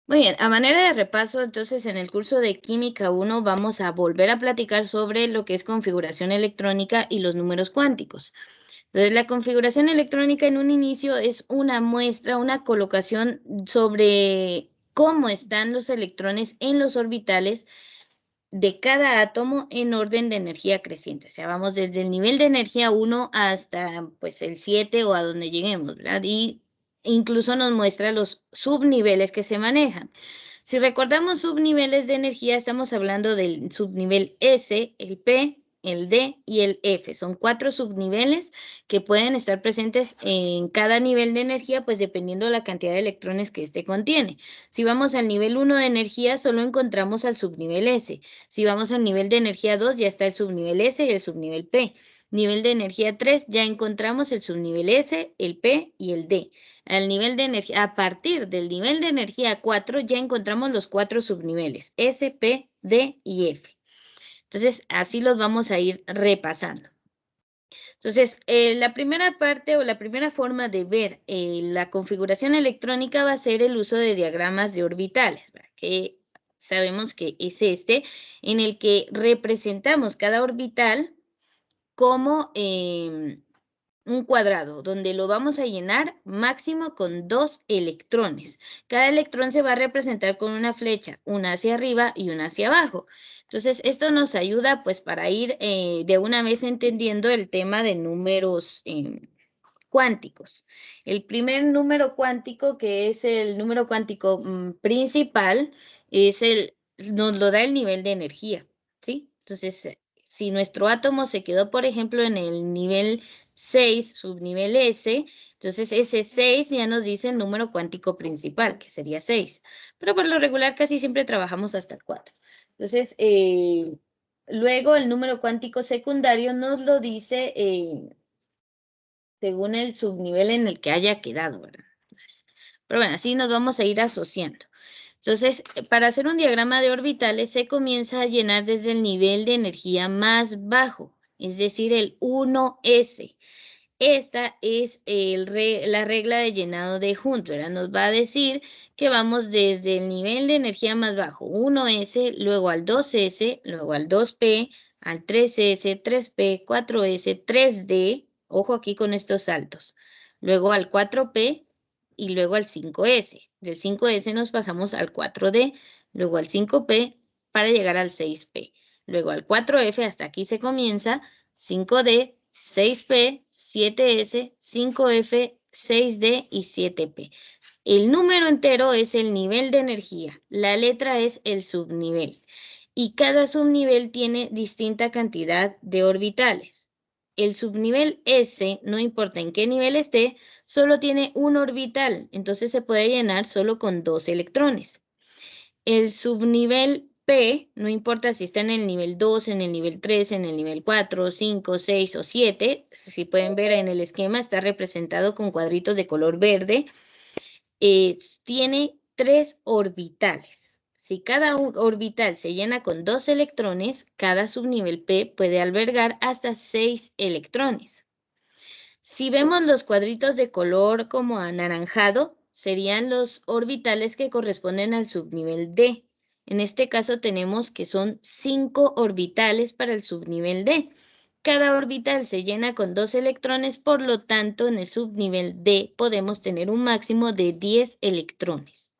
Muy bien, a manera de repaso, entonces en el curso de Química 1 vamos a volver a platicar sobre lo que es configuración electrónica y los números cuánticos. Entonces, la configuración electrónica en un inicio es una muestra, una colocación sobre cómo están los electrones en los orbitales de cada átomo en orden de energía creciente. O sea, vamos desde el nivel de energía 1 hasta pues el 7 o a donde lleguemos, ¿verdad? Y incluso nos muestra los subniveles que se manejan. Si recordamos subniveles de energía, estamos hablando del subnivel S, el P, el D y el F. Son 4 subniveles que pueden estar presentes en cada nivel de energía, pues dependiendo de la cantidad de electrones que éste contiene. Si vamos al nivel 1 de energía, solo encontramos al subnivel S. Si vamos al nivel de energía 2, ya está el subnivel S y el subnivel P. Nivel de energía 3, ya encontramos el subnivel S, el P y el D. Al nivel de energía, a partir del nivel de energía 4, ya encontramos los 4 subniveles, S, P, D y F. Entonces, así los vamos a ir repasando. Entonces, la primera parte o la primera forma de ver la configuración electrónica va a ser el uso de diagramas de orbitales, ¿verdad? Que sabemos que es este, en el que representamos cada orbital como un cuadrado, donde lo vamos a llenar máximo con 2 electrones. Cada electrón se va a representar con una flecha, una hacia arriba y una hacia abajo. Entonces, esto nos ayuda pues para ir de una vez entendiendo el tema de números cuánticos. El primer número cuántico, que es el número cuántico principal, nos lo da el nivel de energía, ¿sí? Entonces, si nuestro átomo se quedó, por ejemplo, en el nivel 6, subnivel S, entonces ese 6 ya nos dice el número cuántico principal, que sería 6. Pero por lo regular casi siempre trabajamos hasta el 4. Entonces, luego el número cuántico secundario nos lo dice según el subnivel en el que haya quedado, ¿verdad? Entonces, pero bueno, así nos vamos a ir asociando. Entonces, para hacer un diagrama de orbitales se comienza a llenar desde el nivel de energía más bajo, es decir, el 1S. Esta es la regla de llenado de Hunt, ¿verdad? Nos va a decir que vamos desde el nivel de energía más bajo, 1S, luego al 2S, luego al 2P, al 3S, 3P, 4S, 3D, ojo aquí con estos saltos, luego al 4P y luego al 5S. Del 5S nos pasamos al 4D, luego al 5P para llegar al 6P, luego al 4F, hasta aquí se comienza, 5D, 6P, 7S, 5F, 6D y 7P. El número entero es el nivel de energía, la letra es el subnivel y cada subnivel tiene distinta cantidad de orbitales. El subnivel S, no importa en qué nivel esté, solo tiene un orbital, entonces se puede llenar solo con 2 electrones. El subnivel P, no importa si está en el nivel 2, en el nivel 3, en el nivel 4, 5, 6 o 7, si pueden ver en el esquema está representado con cuadritos de color verde, tiene 3 orbitales. Si cada orbital se llena con 2 electrones, cada subnivel P puede albergar hasta 6 electrones. Si vemos los cuadritos de color como anaranjado, serían los orbitales que corresponden al subnivel D. En este caso tenemos que son 5 orbitales para el subnivel D. Cada orbital se llena con 2 electrones, por lo tanto, en el subnivel D podemos tener un máximo de 10 electrones.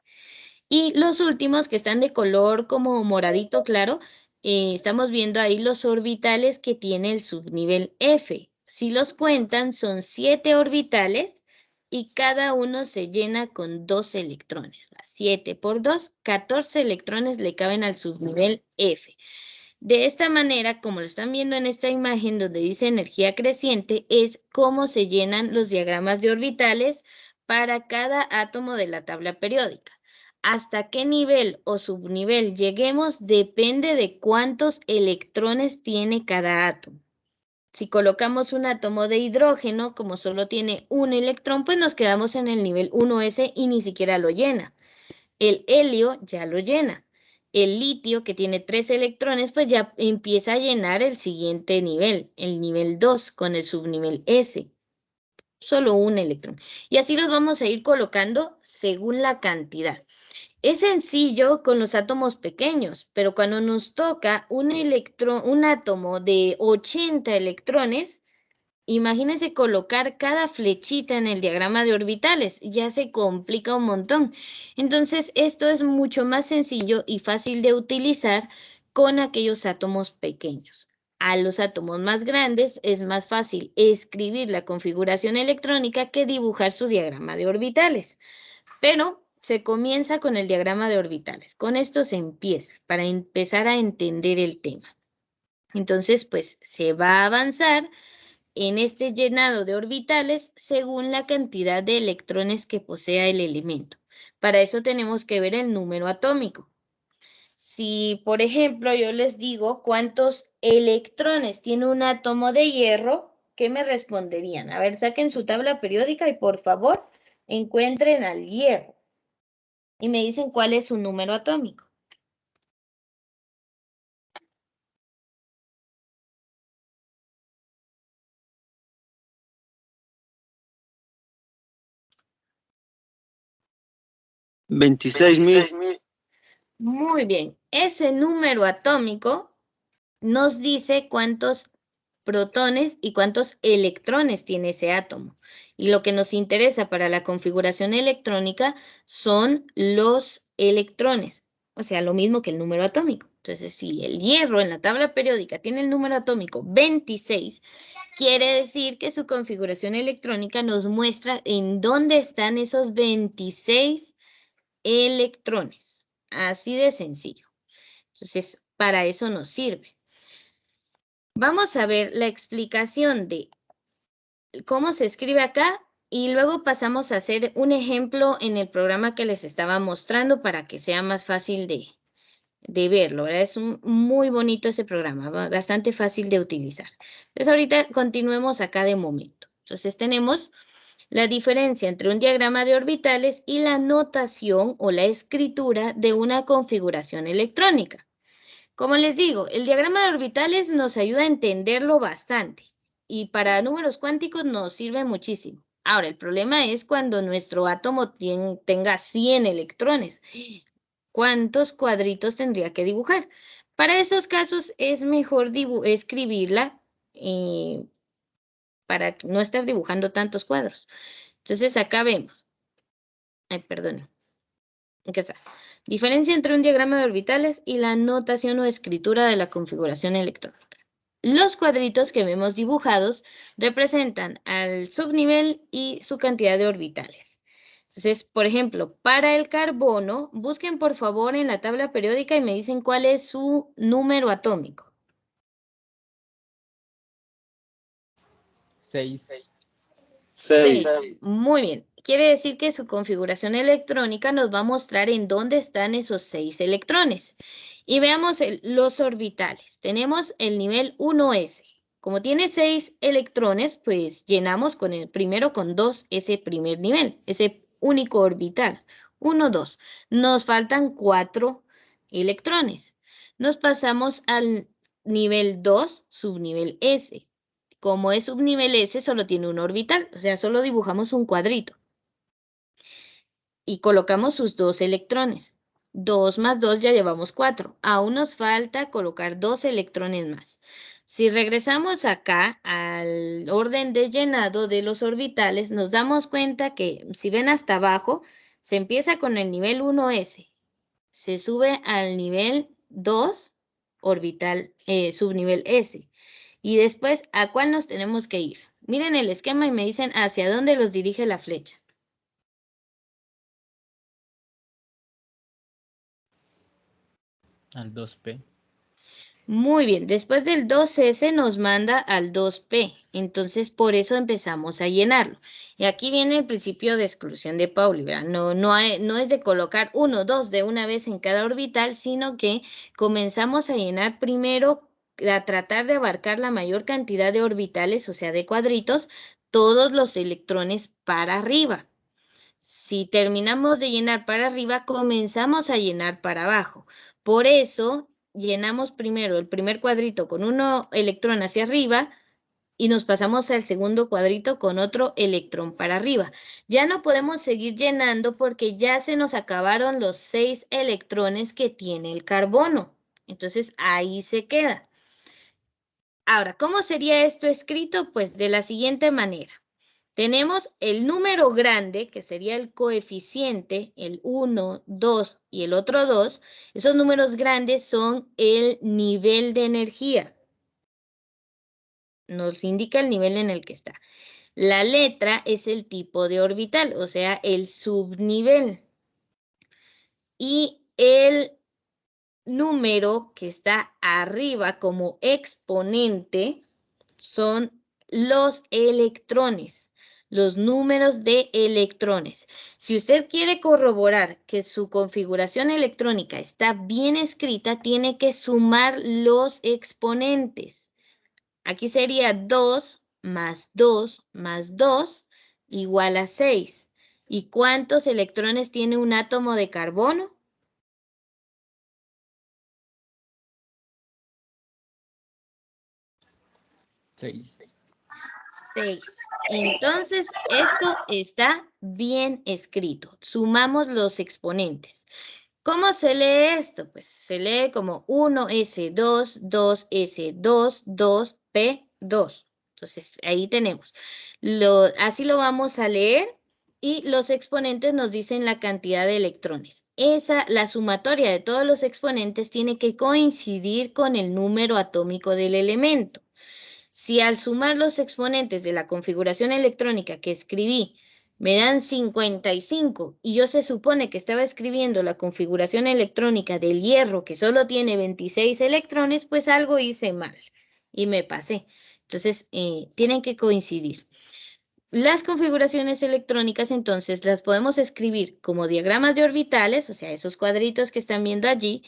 Y los últimos que están de color como moradito claro, estamos viendo ahí los orbitales que tiene el subnivel F. Si los cuentan, son 7 orbitales y cada uno se llena con 2 electrones. 7 por 2, 14 electrones le caben al subnivel F. De esta manera, como lo están viendo en esta imagen donde dice energía creciente, es cómo se llenan los diagramas de orbitales para cada átomo de la tabla periódica. Hasta qué nivel o subnivel lleguemos depende de cuántos electrones tiene cada átomo. Si colocamos un átomo de hidrógeno, como solo tiene un electrón, pues nos quedamos en el nivel 1S y ni siquiera lo llena. El helio ya lo llena. El litio, que tiene 3 electrones, pues ya empieza a llenar el siguiente nivel, el nivel 2, con el subnivel S. Solo un electrón. Y así los vamos a ir colocando según la cantidad. Es sencillo con los átomos pequeños, pero cuando nos toca un átomo de 80 electrones, imagínense colocar cada flechita en el diagrama de orbitales, ya se complica un montón. Entonces, esto es mucho más sencillo y fácil de utilizar con aquellos átomos pequeños. A los átomos más grandes es más fácil escribir la configuración electrónica que dibujar su diagrama de orbitales. Pero se comienza con el diagrama de orbitales. Con esto se empieza, para empezar a entender el tema. Entonces, pues se va a avanzar en este llenado de orbitales según la cantidad de electrones que posea el elemento. Para eso tenemos que ver el número atómico. Si, por ejemplo, yo les digo cuántos electrones tiene un átomo de hierro, ¿qué me responderían? A ver, saquen su tabla periódica y por favor encuentren al hierro y me dicen cuál es su número atómico. $26,000. Muy bien, ese número atómico nos dice cuántos protones y cuántos electrones tiene ese átomo. Y lo que nos interesa para la configuración electrónica son los electrones, o sea, lo mismo que el número atómico. Entonces, si el hierro en la tabla periódica tiene el número atómico 26, quiere decir que su configuración electrónica nos muestra en dónde están esos 26 electrones. Así de sencillo. Entonces, para eso nos sirve. Vamos a ver la explicación de cómo se escribe acá y luego pasamos a hacer un ejemplo en el programa que les estaba mostrando para que sea más fácil de verlo, ¿verdad? Es muy bonito ese programa, bastante fácil de utilizar. Entonces ahorita continuemos acá de momento. Entonces tenemos la diferencia entre un diagrama de orbitales y la notación o la escritura de una configuración electrónica. Como les digo, el diagrama de orbitales nos ayuda a entenderlo bastante y para números cuánticos nos sirve muchísimo. Ahora, el problema es cuando nuestro átomo tenga 100 electrones. ¿Cuántos cuadritos tendría que dibujar? Para esos casos es mejor escribirla para no estar dibujando tantos cuadros. Entonces acá vemos. Ay, perdón. Aquí está. Diferencia entre un diagrama de orbitales y la notación o escritura de la configuración electrónica. Los cuadritos que vemos dibujados representan al subnivel y su cantidad de orbitales. Entonces, por ejemplo, para el carbono, busquen por favor en la tabla periódica y me dicen cuál es su número atómico. 6. 6. Muy bien. Quiere decir que su configuración electrónica nos va a mostrar en dónde están esos 6 electrones. Y veamos los orbitales. Tenemos el nivel 1s. Como tiene 6 electrones, pues llenamos primero con 2 ese primer nivel, ese único orbital. 1, 2. Nos faltan 4 electrones. Nos pasamos al nivel 2, subnivel S. Como es subnivel S, solo tiene un orbital, o sea, solo dibujamos un cuadrito. Y colocamos sus 2 electrones. 2 más 2 ya llevamos 4. Aún nos falta colocar 2 electrones más. Si regresamos acá al orden de llenado de los orbitales, nos damos cuenta que si ven hasta abajo, se empieza con el nivel 1s, se sube al nivel 2 orbital, subnivel S. Y después, ¿a cuál nos tenemos que ir? Miren el esquema y me dicen hacia dónde los dirige la flecha. Al 2P. Muy bien, después del 2S nos manda al 2P, entonces por eso empezamos a llenarlo. Y aquí viene el principio de exclusión de Pauli, ¿verdad? No es de colocar 1, 2 de una vez en cada orbital, sino que comenzamos a llenar primero, a tratar de abarcar la mayor cantidad de orbitales, o sea, de cuadritos, todos los electrones para arriba. Si terminamos de llenar para arriba, comenzamos a llenar para abajo. Por eso llenamos primero el primer cuadrito con 1 electrón hacia arriba y nos pasamos al segundo cuadrito con otro electrón para arriba. Ya no podemos seguir llenando porque ya se nos acabaron los 6 electrones que tiene el carbono. Entonces, ahí se queda. Ahora, ¿cómo sería esto escrito? Pues de la siguiente manera. Tenemos el número grande, que sería el coeficiente, el 1, 2 y el otro 2. Esos números grandes son el nivel de energía. Nos indica el nivel en el que está. La letra es el tipo de orbital, o sea, el subnivel. Y el número que está arriba como exponente son los electrones, los números de electrones. Si usted quiere corroborar que su configuración electrónica está bien escrita, tiene que sumar los exponentes. Aquí sería 2 más 2 más 2 igual a 6. ¿Y cuántos electrones tiene un átomo de carbono? 6. 6. Entonces, esto está bien escrito. Sumamos los exponentes. ¿Cómo se lee esto? Pues se lee como 1S2, 2S2, 2P2. Entonces, ahí tenemos. Así lo vamos a leer y los exponentes nos dicen la cantidad de electrones. La sumatoria de todos los exponentes tiene que coincidir con el número atómico del elemento. Si al sumar los exponentes de la configuración electrónica que escribí me dan 55 y yo se supone que estaba escribiendo la configuración electrónica del hierro que solo tiene 26 electrones, pues algo hice mal y me pasé. Entonces, tienen que coincidir. Las configuraciones electrónicas entonces las podemos escribir como diagramas de orbitales, o sea, esos cuadritos que están viendo allí,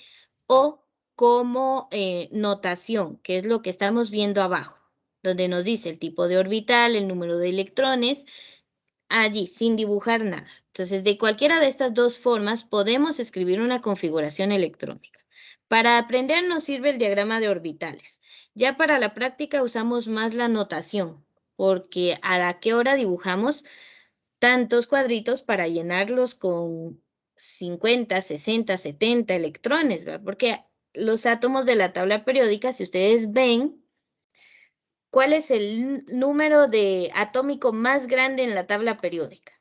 o como notación, que es lo que estamos viendo abajo, donde nos dice el tipo de orbital, el número de electrones, allí, sin dibujar nada. Entonces, de cualquiera de estas dos formas podemos escribir una configuración electrónica. Para aprender nos sirve el diagrama de orbitales. Ya para la práctica usamos más la notación, porque a la que hora dibujamos tantos cuadritos para llenarlos con 50, 60, 70 electrones, ¿verdad? Porque los átomos de la tabla periódica, si ustedes ven, ¿cuál es el número de atómico más grande en la tabla periódica?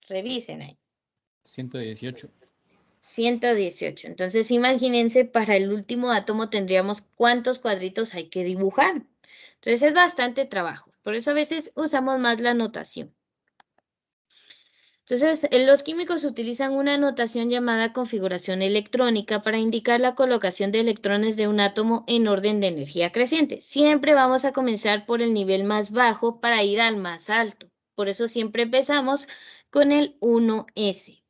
Revisen ahí. 118. 118. Entonces, imagínense, para el último átomo tendríamos cuántos cuadritos hay que dibujar. Entonces, es bastante trabajo. Por eso a veces usamos más la notación. Entonces, los químicos utilizan una notación llamada configuración electrónica para indicar la colocación de electrones de un átomo en orden de energía creciente. Siempre vamos a comenzar por el nivel más bajo para ir al más alto. Por eso siempre empezamos con el 1S.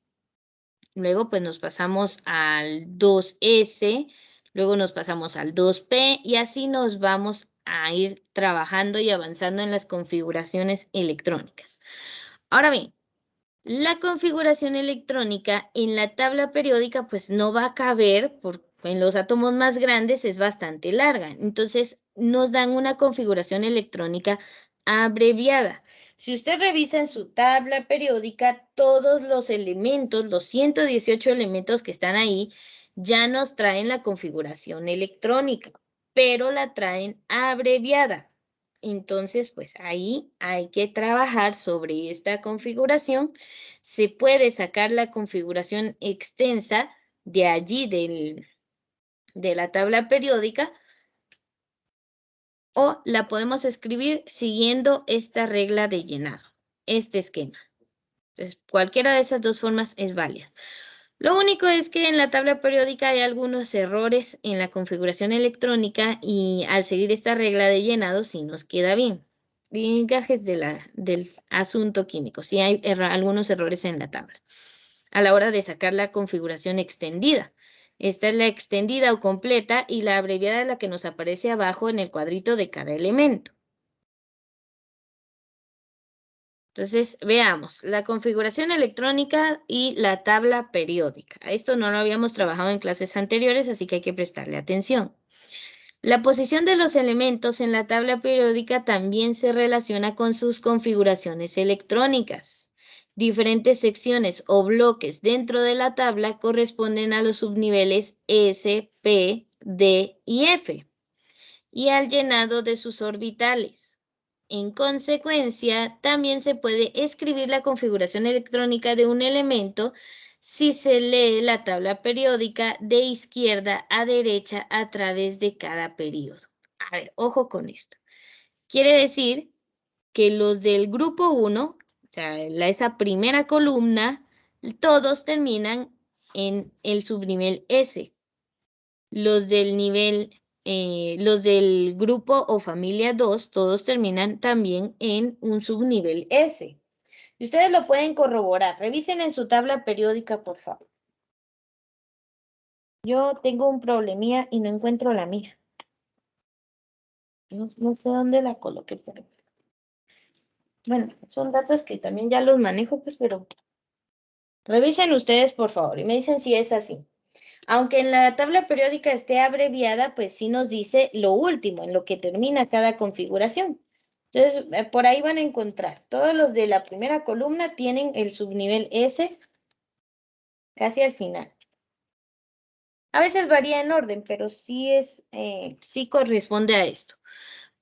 Luego pues nos pasamos al 2S, luego nos pasamos al 2P y así nos vamos a ir trabajando y avanzando en las configuraciones electrónicas. Ahora bien, la configuración electrónica en la tabla periódica pues no va a caber porque en los átomos más grandes es bastante larga. Entonces nos dan una configuración electrónica abreviada. Si usted revisa en su tabla periódica, todos los elementos, los 118 elementos que están ahí, ya nos traen la configuración electrónica, pero la traen abreviada. Entonces, pues ahí hay que trabajar sobre esta configuración. Se puede sacar la configuración extensa de allí de la tabla periódica o la podemos escribir siguiendo esta regla de llenado, este esquema. Entonces, cualquiera de esas dos formas es válida. Lo único es que en la tabla periódica hay algunos errores en la configuración electrónica y al seguir esta regla de llenado sí nos queda bien. Y gajes del asunto químico, sí hay algunos errores en la tabla a la hora de sacar la configuración extendida. Esta es la extendida o completa y la abreviada es la que nos aparece abajo en el cuadrito de cada elemento. Entonces, veamos, la configuración electrónica y la tabla periódica. Esto no lo habíamos trabajado en clases anteriores, así que hay que prestarle atención. La posición de los elementos en la tabla periódica también se relaciona con sus configuraciones electrónicas. Diferentes secciones o bloques dentro de la tabla corresponden a los subniveles S, P, D y F y al llenado de sus orbitales. En consecuencia, también se puede escribir la configuración electrónica de un elemento si se lee la tabla periódica de izquierda a derecha a través de cada periodo. A ver, ojo con esto. Quiere decir que los del grupo 1, o sea, esa primera columna, todos terminan en el subnivel S. Los del grupo o familia 2, todos terminan también en un subnivel S. Y ustedes lo pueden corroborar. Revisen en su tabla periódica, por favor. Yo tengo un problemilla y no encuentro la mía. No sé dónde la coloqué, pero... Bueno, son datos que también ya los manejo, pues, pero... Revisen ustedes, por favor, y me dicen si es así. Aunque en la tabla periódica esté abreviada, pues sí nos dice lo último, en lo que termina cada configuración. Entonces, por ahí van a encontrar. Todos los de la primera columna tienen el subnivel S casi al final. A veces varía en orden, pero sí corresponde a esto.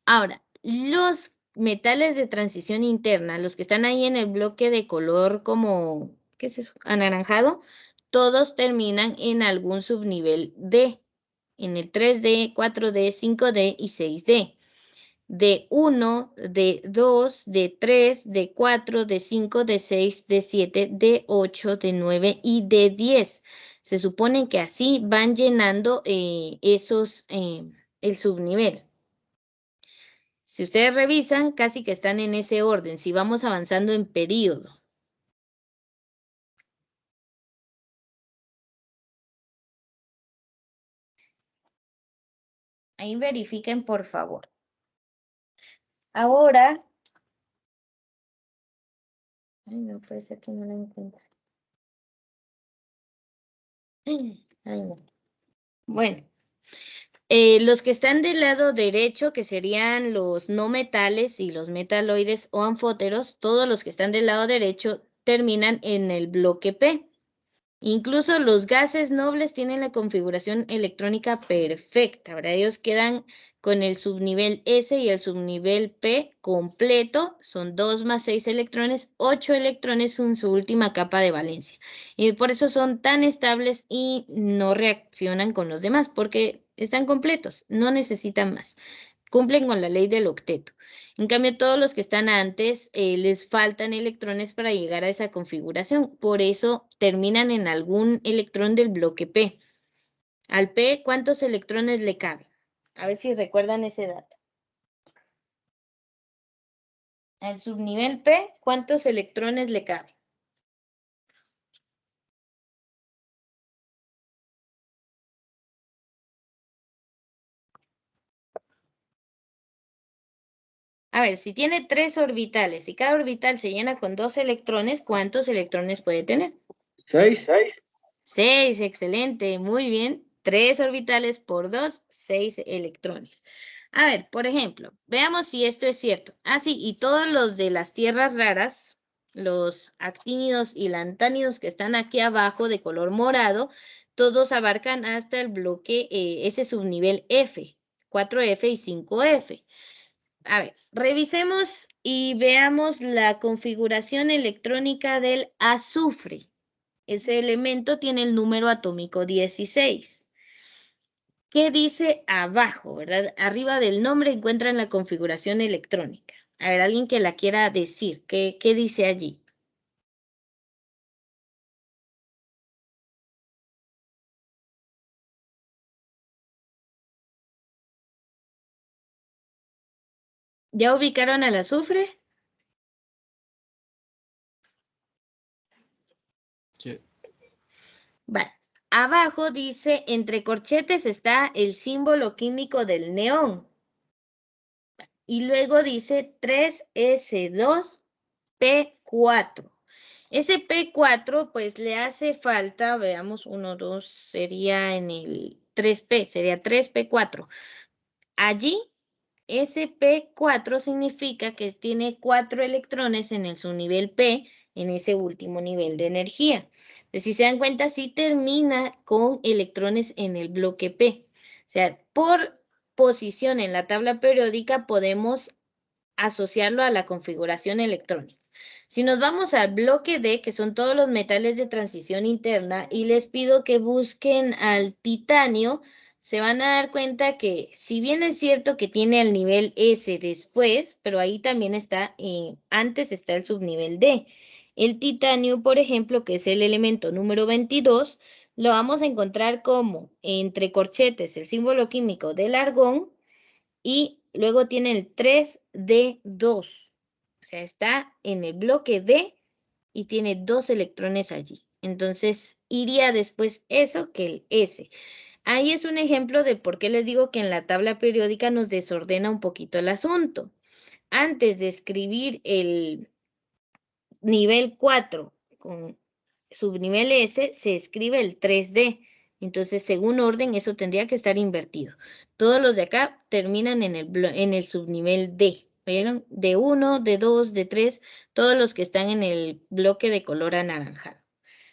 Ahora, los metales de transición interna, los que están ahí en el bloque de color como, ¿qué es eso? Anaranjado, todos terminan en algún subnivel D, en el 3D, 4D, 5D y 6D. D1, D2, D3, D4, D5, D6, D7, D8, D9 y D10. Se supone que así van llenando el subnivel. Si ustedes revisan, casi que están en ese orden, si vamos avanzando en periodo. Ahí verifiquen, por favor. Ahora, ay, no puede ser que no la encuentre. Ay, no. Bueno, los que están del lado derecho, que serían los no metales y los metaloides o anfóteros, todos los que están del lado derecho terminan en el bloque P. Incluso los gases nobles tienen la configuración electrónica perfecta, ¿verdad? Ellos quedan con el subnivel S y el subnivel P completo, son 2 más 6 electrones, 8 electrones en su última capa de valencia. Y por eso son tan estables y no reaccionan con los demás, porque están completos, no necesitan más. Cumplen con la ley del octeto. En cambio, todos los que están antes les faltan electrones para llegar a esa configuración. Por eso terminan en algún electrón del bloque P. Al P, ¿cuántos electrones le caben? A ver si recuerdan ese dato. Al subnivel P, ¿cuántos electrones le caben? A ver, si tiene 3 orbitales y cada orbital se llena con 2 electrones, ¿cuántos electrones puede tener? 6. 6, excelente, muy bien. 3 orbitales por 2, 6 electrones. A ver, por ejemplo, veamos si esto es cierto. Ah, sí, y todos los de las tierras raras, los actínidos y lantánidos que están aquí abajo de color morado, todos abarcan hasta el bloque, ese subnivel F, 4F y 5F. A ver, revisemos y veamos la configuración electrónica del azufre. Ese elemento tiene el número atómico 16. ¿Qué dice abajo, verdad? Arriba del nombre encuentran la configuración electrónica. A ver, alguien que la quiera decir. ¿Qué dice allí? ¿Ya ubicaron al azufre? Sí. Vale. Abajo dice, entre corchetes está el símbolo químico del neón. Y luego dice 3S2 P4. Ese P4, pues le hace falta, veamos, 1, 2, sería en el 3P, sería 3P4. Allí, ese P4 significa que tiene 4 electrones en el subnivel P, en ese último nivel de energía. Entonces, si se dan cuenta, sí termina con electrones en el bloque P. O sea, por posición en la tabla periódica podemos asociarlo a la configuración electrónica. Si nos vamos al bloque D, que son todos los metales de transición interna, y les pido que busquen al titanio, se van a dar cuenta que si bien es cierto que tiene el nivel S después, pero ahí también está, antes está el subnivel D. El titanio, por ejemplo, que es el elemento número 22, lo vamos a encontrar como entre corchetes el símbolo químico del argón y luego tiene el 3D2. O sea, está en el bloque D y tiene 2 electrones allí. Entonces, iría después eso que el S. Ahí es un ejemplo de por qué les digo que en la tabla periódica nos desordena un poquito el asunto. Antes de escribir el nivel 4 con subnivel S, se escribe el 3D. Entonces, según orden, eso tendría que estar invertido. Todos los de acá terminan en el subnivel D. ¿Vieron? D1, D2, D3, todos los que están en el bloque de color anaranjado.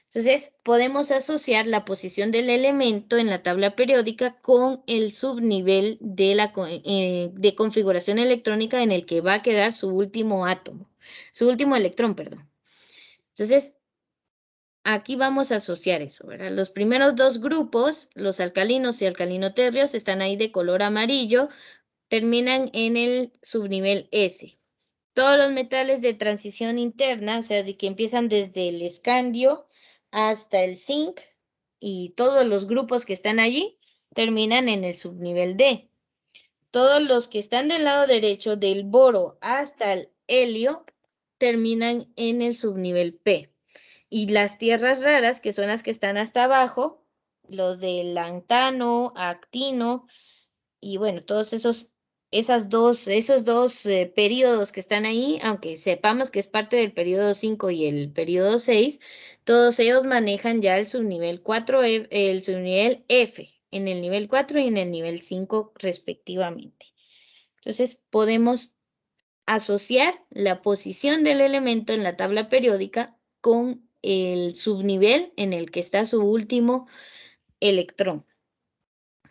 Entonces, podemos asociar la posición del elemento en la tabla periódica con el subnivel de configuración electrónica en el que va a quedar su último átomo, su último electrón, perdón. Entonces, aquí vamos a asociar eso, ¿verdad? Los primeros dos grupos, los alcalinos y alcalinoterrios, están ahí de color amarillo, terminan en el subnivel S. Todos los metales de transición interna, o sea, de que empiezan desde el escandio hasta el zinc y todos los grupos que están allí, terminan en el subnivel D. Todos los que están del lado derecho, del boro hasta el helio, terminan en el subnivel P. Y las tierras raras, que son las que están hasta abajo, los de lantano, actino, y bueno, todos esos dos periodos que están ahí, aunque sepamos que es parte del periodo 5 y el periodo 6, todos ellos manejan ya el subnivel 4, el subnivel F, en el nivel 4 y en el nivel 5 respectivamente. Entonces, podemos asociar la posición del elemento en la tabla periódica con el subnivel en el que está su último electrón.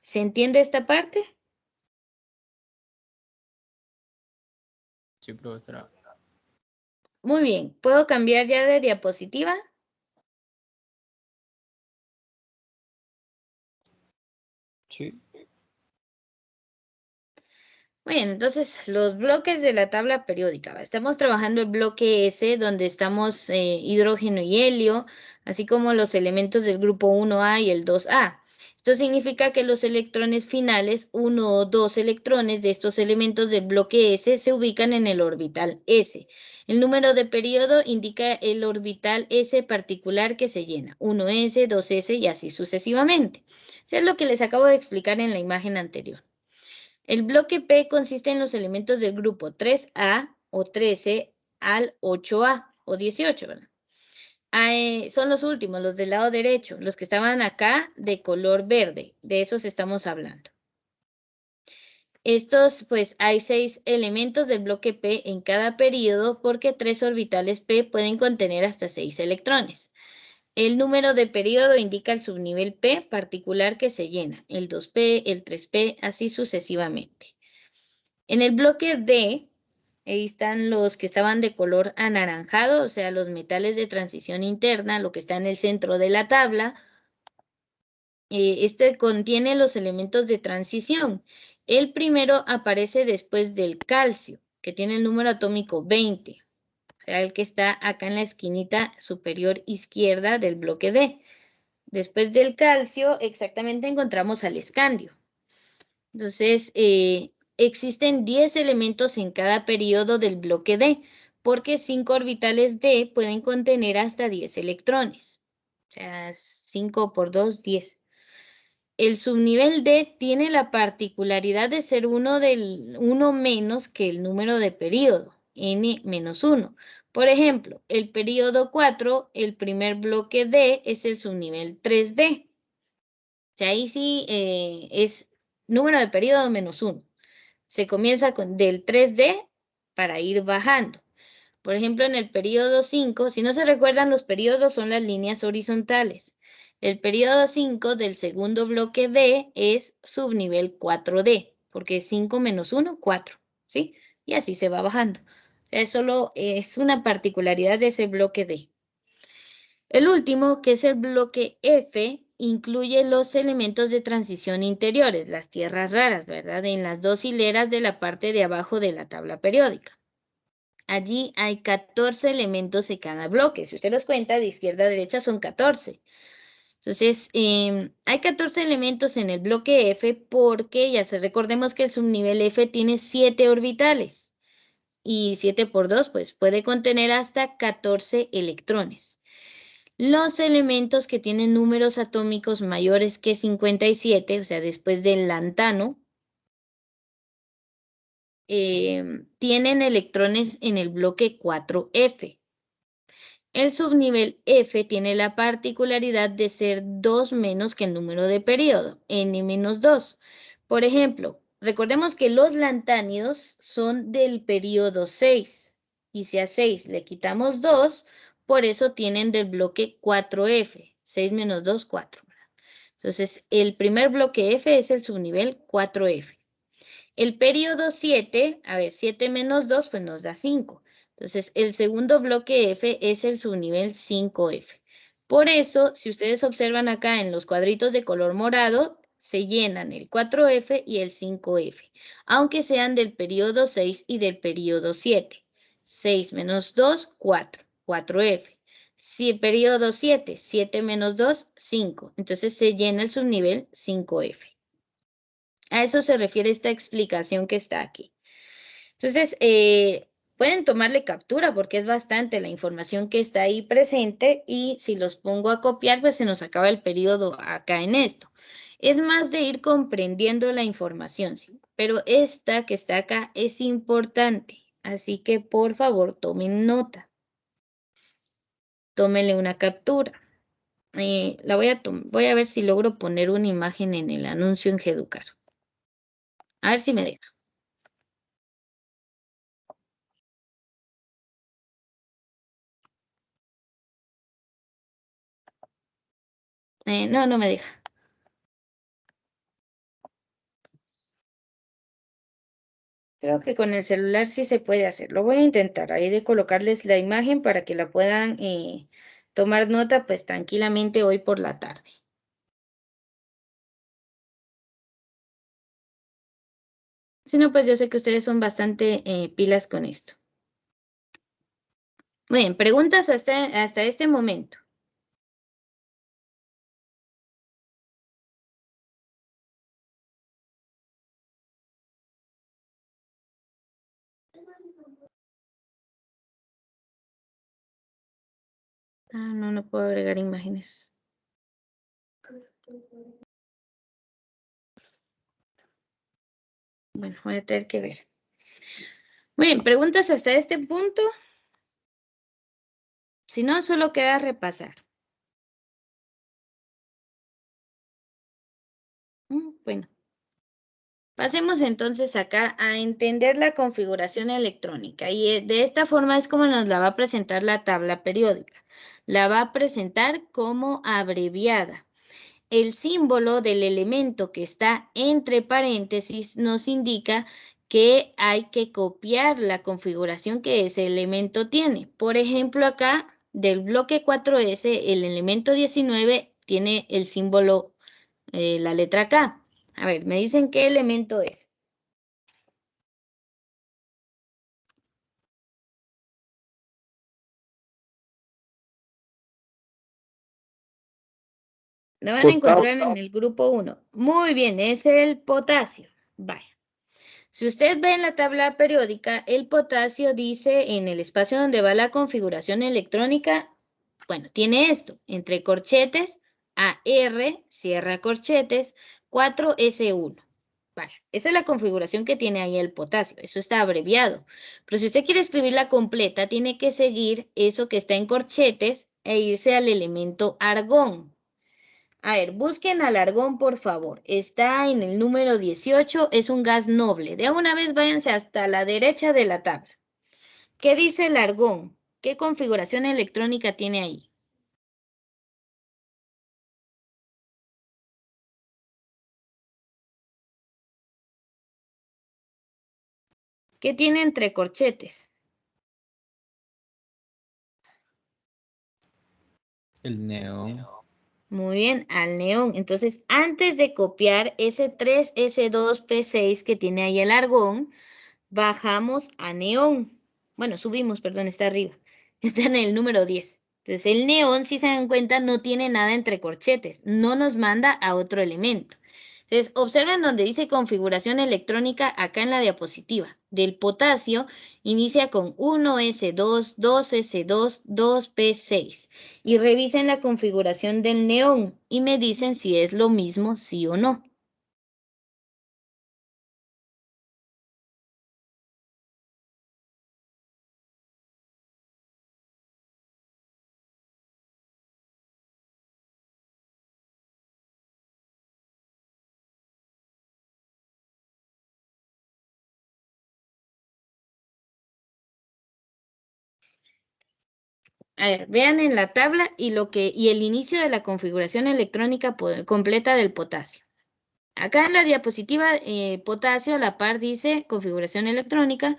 ¿Se entiende esta parte? Sí, profesora. Muy bien. ¿Puedo cambiar ya de diapositiva? Sí. Muy bien, entonces los bloques de la tabla periódica. Estamos trabajando el bloque S, donde estamos hidrógeno y helio, así como los elementos del grupo 1A y el 2A. Esto significa que los electrones finales, 1 o 2 electrones de estos elementos del bloque S, se ubican en el orbital S. El número de periodo indica el orbital S particular que se llena, 1S, 2S y así sucesivamente. Eso es lo que les acabo de explicar en la imagen anterior. El bloque P consiste en los elementos del grupo 3A o 13 al 8A o 18, ¿verdad? Son los últimos, los del lado derecho, los que estaban acá de color verde, de esos estamos hablando. Estos, pues, hay 6 elementos del bloque P en cada periodo porque 3 orbitales P pueden contener hasta 6 electrones. El número de periodo indica el subnivel P particular que se llena, el 2P, el 3P, así sucesivamente. En el bloque D, ahí están los que estaban de color anaranjado, o sea, los metales de transición interna, lo que está en el centro de la tabla. Este contiene los elementos de transición. El primero aparece después del calcio, que tiene el número atómico 20, o sea, el que está acá en la esquinita superior izquierda del bloque D. Después del calcio, exactamente encontramos al escandio. Entonces, existen 10 elementos en cada periodo del bloque D, porque 5 orbitales D pueden contener hasta 10 electrones. O sea, 5 por 2, 10. El subnivel D tiene la particularidad de ser uno menos que el número de periodo, n-1, Por ejemplo, el periodo 4, el primer bloque D es el subnivel 3D. O sea, ahí sí es número de periodo menos 1. Se comienza del 3D para ir bajando. Por ejemplo, en el periodo 5, si no se recuerdan, los periodos son las líneas horizontales. El periodo 5 del segundo bloque D es subnivel 4D, porque 5 menos 1, 4, ¿sí? Y así se va bajando. Solo es una particularidad de ese bloque D. El último, que es el bloque F, incluye los elementos de transición interiores, las tierras raras, ¿verdad? En las dos hileras de la parte de abajo de la tabla periódica. Allí hay 14 elementos de cada bloque. Si usted los cuenta, de izquierda a derecha son 14. Entonces, hay 14 elementos en el bloque F porque, recordemos que el subnivel F tiene 7 orbitales. Y 7 por 2, pues puede contener hasta 14 electrones. Los elementos que tienen números atómicos mayores que 57, o sea, después del lantano, tienen electrones en el bloque 4F. El subnivel F tiene la particularidad de ser 2 menos que el número de periodo, n-2. Por ejemplo, recordemos que los lantánidos son del periodo 6, y si a 6 le quitamos 2, por eso tienen del bloque 4F, 6 menos 2, 4. Entonces, el primer bloque F es el subnivel 4F. El periodo 7, a ver, 7 menos 2, pues nos da 5. Entonces, el segundo bloque F es el subnivel 5F. Por eso, si ustedes observan acá en los cuadritos de color morado, se llenan el 4F y el 5F, aunque sean del periodo 6 y del periodo 7. 6 menos 2, 4, 4F. Si el periodo 7, 7 menos 2, 5. Entonces se llena el subnivel 5F. A eso se refiere esta explicación que está aquí. Entonces, pueden tomarle captura porque es bastante la información que está ahí presente y si los pongo a copiar, pues se nos acaba el periodo acá en esto. Es más de ir comprendiendo la información, ¿sí? Pero esta que está acá es importante, así que por favor tomen nota. Tómenle una captura. Voy a ver si logro poner una imagen en el anuncio en Geducar. A ver si me deja. No me deja. Creo que con el celular sí se puede hacer. Lo voy a intentar ahí de colocarles la imagen para que la puedan tomar nota pues tranquilamente hoy por la tarde. Si no, pues yo sé que ustedes son bastante pilas con esto. Muy bien, preguntas hasta este momento. Ah, no puedo agregar imágenes. Bueno, voy a tener que ver. Muy bien, preguntas hasta este punto. Si no, solo queda repasar. Bueno. Pasemos entonces acá a entender la configuración electrónica y de esta forma es como nos la va a presentar la tabla periódica. La va a presentar como abreviada. El símbolo del elemento que está entre paréntesis nos indica que hay que copiar la configuración que ese elemento tiene. Por ejemplo, acá del bloque 4S, el elemento 19 tiene el símbolo, la letra K. A ver, me dicen qué elemento es. Lo van a encontrar en el grupo 1. Muy bien, es el potasio. Vaya. Si usted ve en la tabla periódica, el potasio dice en el espacio donde va la configuración electrónica, bueno, tiene esto, entre corchetes, AR, cierra corchetes, 4S1. Vaya, esa es la configuración que tiene ahí el potasio. Eso está abreviado. Pero si usted quiere escribirla completa, tiene que seguir eso que está en corchetes e irse al elemento argón. A ver, busquen al argón, por favor. Está en el número 18, es un gas noble. De una vez váyanse hasta la derecha de la tabla. ¿Qué dice el argón? ¿Qué configuración electrónica tiene ahí? ¿Qué tiene entre corchetes? El neón. Muy bien, al neón. Entonces, antes de copiar ese 3S2P6 que tiene ahí el argón, bajamos a neón. Bueno, subimos, perdón, está arriba. Está en el número 10. Entonces, el neón, si se dan cuenta, no tiene nada entre corchetes. No nos manda a otro elemento. Entonces, observen donde dice configuración electrónica acá en la diapositiva. Del potasio inicia con 1S2, 2S2, 2P6. Y revisen la configuración del neón y me dicen si es lo mismo, sí o no. A ver, vean en la tabla y el inicio de la configuración electrónica completa del potasio. Acá en la diapositiva potasio a la par dice configuración electrónica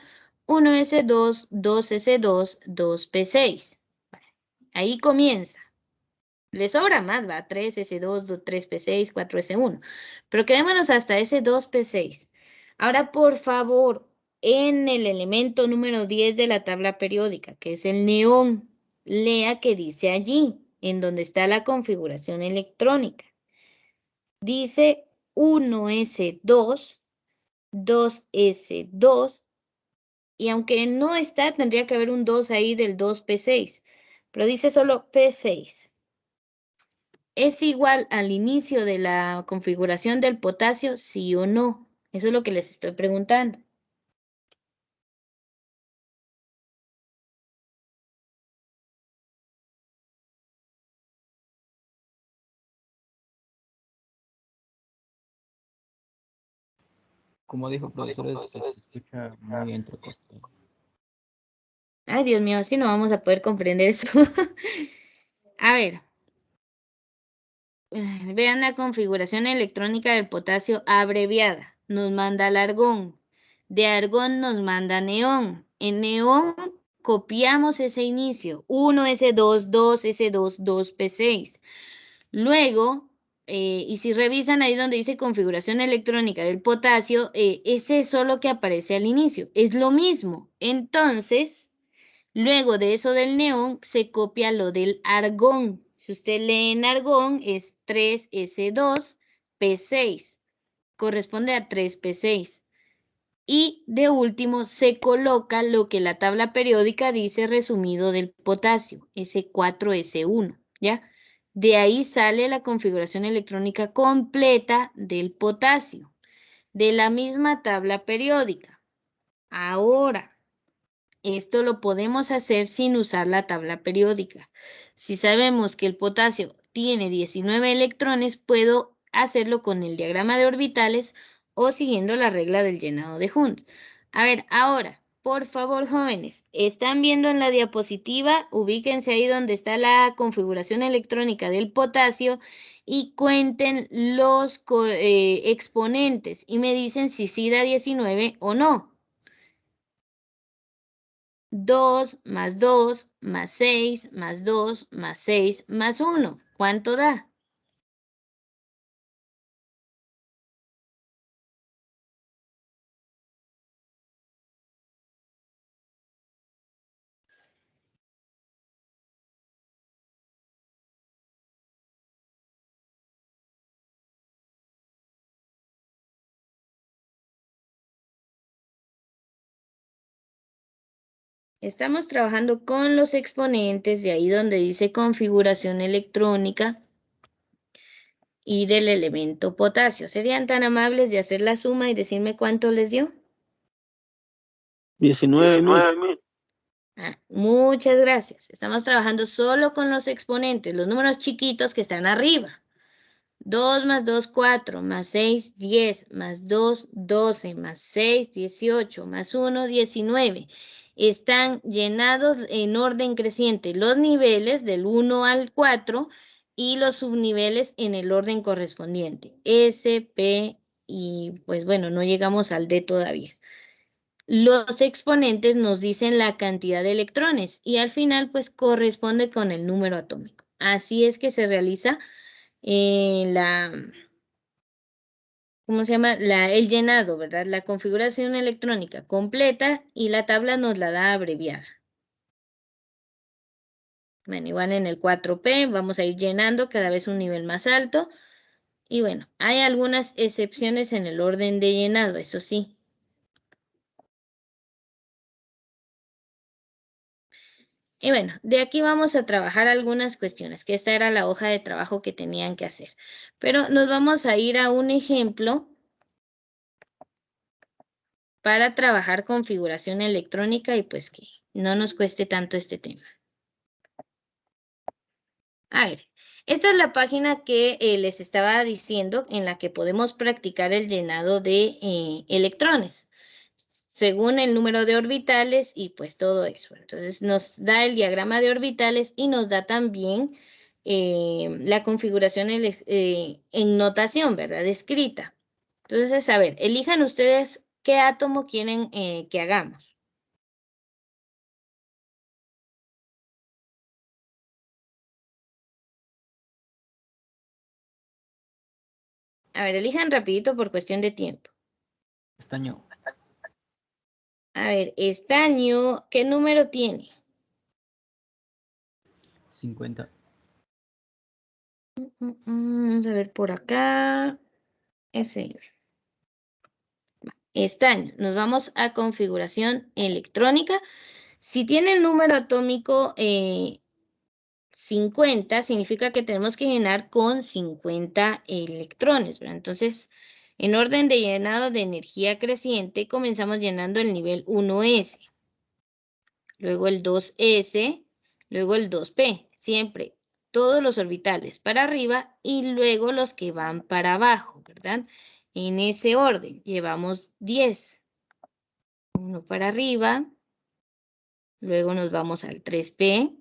1S2, 2S2, 2P6. Ahí comienza. Le sobra más, va 3S2, 3P6, 4S1. Pero quedémonos hasta ese 2P6. Ahora, por favor, en el elemento número 10 de la tabla periódica, que es el neón, lea que dice allí, en donde está la configuración electrónica. Dice 1S2, 2S2, y aunque no está, tendría que haber un 2 ahí del 2P6, pero dice solo P6. ¿Es igual al inicio de la configuración del potasio, sí o no? Eso es lo que les estoy preguntando. Como dijo profesores, se escucha muy entrecortado. Ay, Dios mío, así no vamos a poder comprender eso. A ver, vean la configuración electrónica del potasio abreviada. Nos manda al argón. De argón nos manda neón. En neón copiamos ese inicio. 1S2, 2S2, 2P6. Luego, y si revisan ahí donde dice configuración electrónica del potasio, es eso lo que aparece al inicio. Es lo mismo. Entonces, luego de eso del neón, se copia lo del argón. Si usted lee en argón, es 3S2P6. Corresponde a 3P6. Y de último, se coloca lo que la tabla periódica dice resumido del potasio, S4S1, ¿ya? De ahí sale la configuración electrónica completa del potasio, de la misma tabla periódica. Ahora, esto lo podemos hacer sin usar la tabla periódica. Si sabemos que el potasio tiene 19 electrones, puedo hacerlo con el diagrama de orbitales o siguiendo la regla del llenado de Hund. A ver, ahora, por favor, jóvenes, ¿están viendo en la diapositiva? Ubíquense ahí donde está la configuración electrónica del potasio y cuenten los exponentes y me dicen si sí da 19 o no. 2 más 2 más 6 más 2 más 6 más 1. ¿Cuánto da? Estamos trabajando con los exponentes de ahí donde dice configuración electrónica y del elemento potasio. ¿Serían tan amables de hacer la suma y decirme cuánto les dio? 19.000. Muchas gracias. Estamos trabajando solo con los exponentes, los números chiquitos que están arriba. 2 más 2, 4, más 6, 10, más 2, 12, más 6, 18, más 1, 19. Están llenados en orden creciente los niveles del 1 al 4 y los subniveles en el orden correspondiente. S, P y pues bueno, no llegamos al D todavía. Los exponentes nos dicen la cantidad de electrones y al final pues corresponde con el número atómico. Así es que se realiza ¿cómo se llama? El llenado, ¿verdad? La configuración electrónica completa y la tabla nos la da abreviada. Bueno, igual en el 4P vamos a ir llenando cada vez un nivel más alto. Y bueno, hay algunas excepciones en el orden de llenado, eso sí. Y bueno, de aquí vamos a trabajar algunas cuestiones, que esta era la hoja de trabajo que tenían que hacer. Pero nos vamos a ir a un ejemplo para trabajar configuración electrónica y pues que no nos cueste tanto este tema. A ver, esta es la página que les estaba diciendo en la que podemos practicar el llenado de electrones, según el número de orbitales y pues todo eso. Entonces nos da el diagrama de orbitales y nos da también la configuración en notación, ¿verdad? Escrita. Entonces, a ver, elijan ustedes qué átomo quieren que hagamos. A ver, elijan rapidito por cuestión de tiempo. Estaño. A ver, estaño, ¿qué número tiene? 50. Vamos a ver por acá. Ese. Estaño. Nos vamos a configuración electrónica. Si tiene el número atómico 50, significa que tenemos que llenar con 50 electrones, ¿verdad? Entonces, en orden de llenado de energía creciente, comenzamos llenando el nivel 1S, luego el 2S, luego el 2P, siempre todos los orbitales para arriba y luego los que van para abajo, ¿verdad? En ese orden, llevamos 10. Uno para arriba, luego nos vamos al 3P.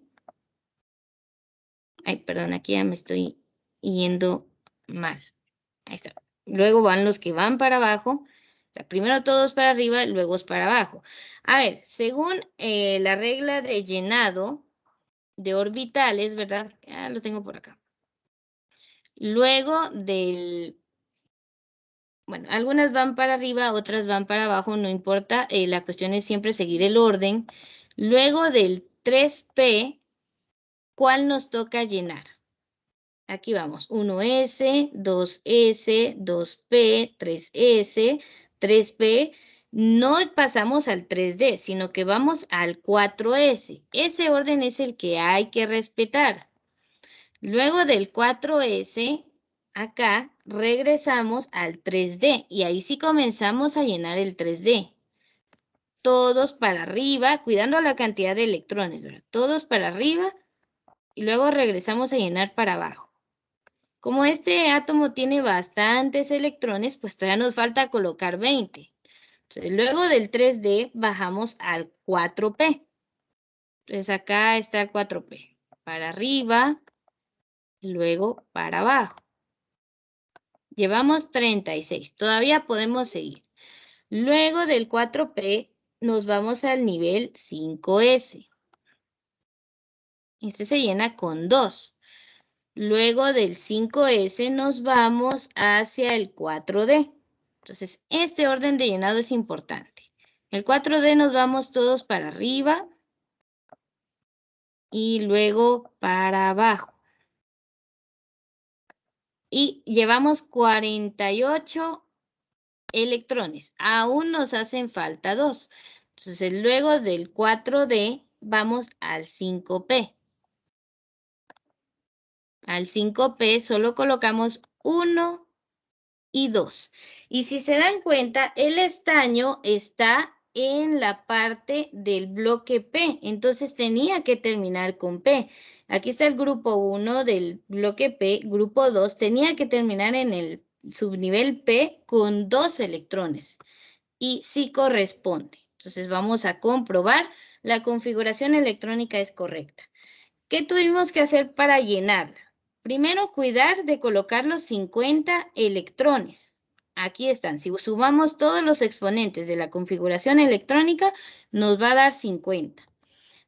Ay, perdón, aquí ya me estoy yendo mal. Ahí está. Luego van los que van para abajo. O sea, primero todos para arriba, luego es para abajo. A ver, según la regla de llenado de orbitales, ¿verdad? Ah, lo tengo por acá. Luego bueno, algunas van para arriba, otras van para abajo, no importa. La cuestión es siempre seguir el orden. Luego del 3P, ¿cuál nos toca llenar? Aquí vamos, 1S, 2S, 2P, 3S, 3P. No pasamos al 3D, sino que vamos al 4S. Ese orden es el que hay que respetar. Luego del 4S, acá regresamos al 3D y ahí sí comenzamos a llenar el 3D. Todos para arriba, cuidando la cantidad de electrones, ¿verdad? Todos para arriba y luego regresamos a llenar para abajo. Como este átomo tiene bastantes electrones, pues todavía nos falta colocar 20. Entonces, luego del 3D bajamos al 4P. Entonces acá está el 4P. Para arriba, luego para abajo. Llevamos 36. Todavía podemos seguir. Luego del 4P nos vamos al nivel 5S. Este se llena con 2. Luego del 5S nos vamos hacia el 4D. Entonces, este orden de llenado es importante. El 4D nos vamos todos para arriba y luego para abajo. Y llevamos 48 electrones. Aún nos hacen falta 2. Entonces, luego del 4D vamos al 5P. Al 5P solo colocamos 1 y 2. Y si se dan cuenta, el estaño está en la parte del bloque P, entonces tenía que terminar con P. Aquí está el grupo 1 del bloque P, grupo 2 tenía que terminar en el subnivel P con 2 electrones. Y sí corresponde. Entonces vamos a comprobar, la configuración electrónica es correcta. ¿Qué tuvimos que hacer para llenarla? Primero, cuidar de colocar los 50 electrones. Aquí están. Si sumamos todos los exponentes de la configuración electrónica, nos va a dar 50.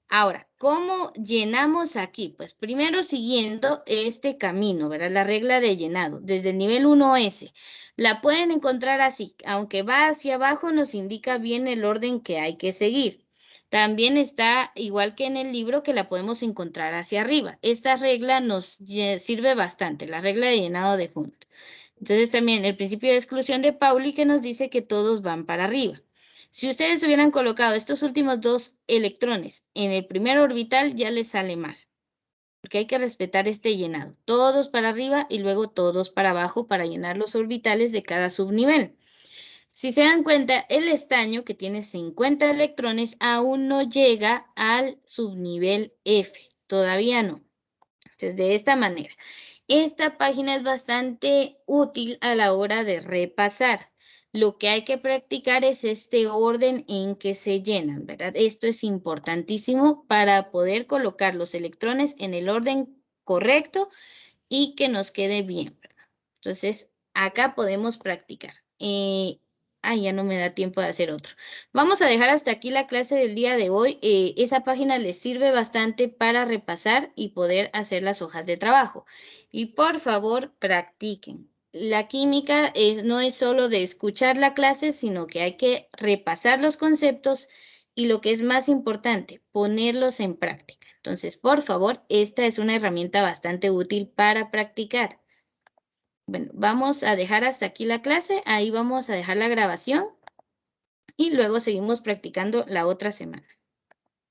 Ahora, ¿cómo llenamos aquí? Pues primero siguiendo este camino, ¿verdad? La regla de llenado, desde el nivel 1S. La pueden encontrar así, aunque va hacia abajo, nos indica bien el orden que hay que seguir. También está, igual que en el libro, que la podemos encontrar hacia arriba. Esta regla nos sirve bastante, la regla de llenado de Hunt. Entonces también el principio de exclusión de Pauli que nos dice que todos van para arriba. Si ustedes hubieran colocado estos últimos 2 electrones en el primer orbital, ya les sale mal, porque hay que respetar este llenado. Todos para arriba y luego todos para abajo para llenar los orbitales de cada subnivel. Si se dan cuenta, el estaño, que tiene 50 electrones, aún no llega al subnivel F. Todavía no. Entonces, de esta manera, esta página es bastante útil a la hora de repasar. Lo que hay que practicar es este orden en que se llenan, ¿verdad? Esto es importantísimo para poder colocar los electrones en el orden correcto y que nos quede bien, ¿verdad? Entonces, acá podemos practicar. Ya no me da tiempo de hacer otro. Vamos a dejar hasta aquí la clase del día de hoy. Esa página les sirve bastante para repasar y poder hacer las hojas de trabajo. Y por favor, practiquen. La química no es solo de escuchar la clase, sino que hay que repasar los conceptos y lo que es más importante, ponerlos en práctica. Entonces, por favor, esta es una herramienta bastante útil para practicar. Bueno, vamos a dejar hasta aquí la clase, ahí vamos a dejar la grabación y luego seguimos practicando la otra semana.